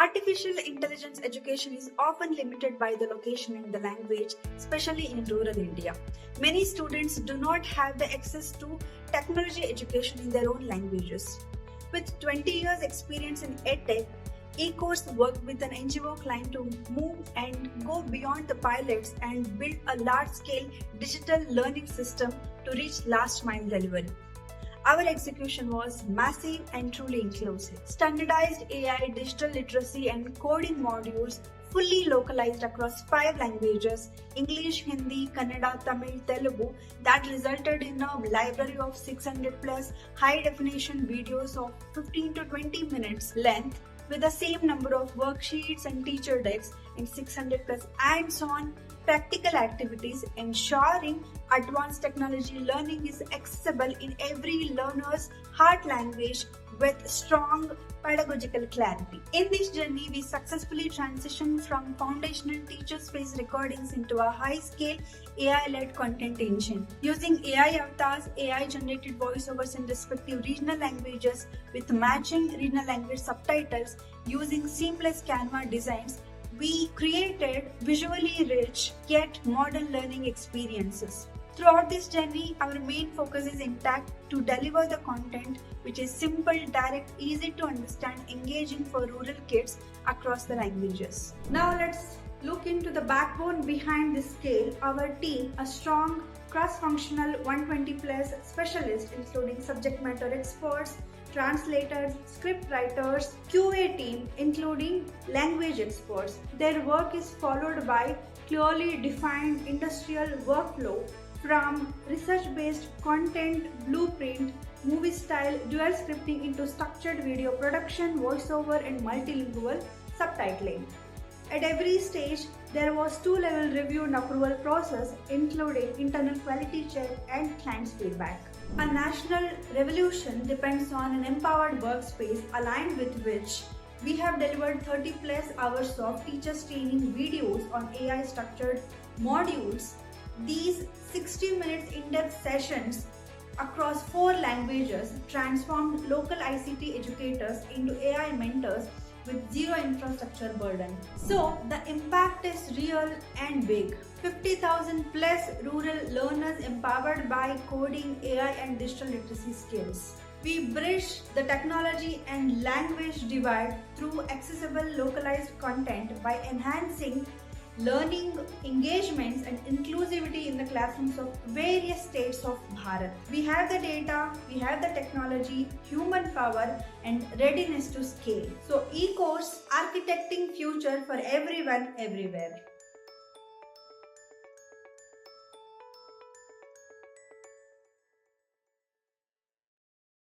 Artificial intelligence education is often limited by the location and the language, especially in rural India. Many students do not have the access to technology education in their own languages. With 20 years experience in EdTech, eCourse worked with an NGO client to move and go beyond the pilots and build a large-scale digital learning system to reach last mile delivery. Our execution was massive and truly inclusive. Standardized AI, digital literacy, and coding modules fully localized across 5 languages: English, Hindi, Kannada, Tamil, Telugu, that resulted in a library of 600 plus high definition videos of 15 to 20 minutes length with the same number of worksheets and teacher decks and 600 plus hands-on practical activities, ensuring advanced technology learning is accessible in every learner's heart language with strong pedagogical clarity. In this journey, we successfully transitioned from foundational teacher space recordings into a high-scale AI-led content engine. Using AI avatars, AI-generated voiceovers in respective regional languages with matching regional language subtitles, using seamless Canva designs, we created visually rich yet modern learning experiences. Throughout this journey, our main focus is intact to deliver the content which is simple, direct, easy to understand, engaging for rural kids across the languages. Now let's look into the backbone behind this scale. Our team, a strong cross-functional 120 plus specialists including subject matter experts, translators, script writers, QA team including language experts. Their work is followed by clearly defined industrial workflow from research-based content blueprint, movie style dual scripting into structured video production, voiceover and multilingual subtitling. At every stage, there was 2-level review and approval process including internal quality check and client's feedback. A national revolution depends on an empowered workspace aligned with which we have delivered 30 plus hours of teachers training videos on AI structured modules. These 60 minutes in-depth sessions across 4 languages transformed local ICT educators into AI mentors with zero infrastructure burden. So the impact is real and big. 50,000 plus rural learners empowered by coding, AI and digital literacy skills. We bridge the technology and language divide through accessible localized content by enhancing learning engagements and inclusivity in the classrooms of various states of Bharat. We have the data, we have the technology, human power and readiness to scale. So eCourse, architecting future for everyone, everywhere.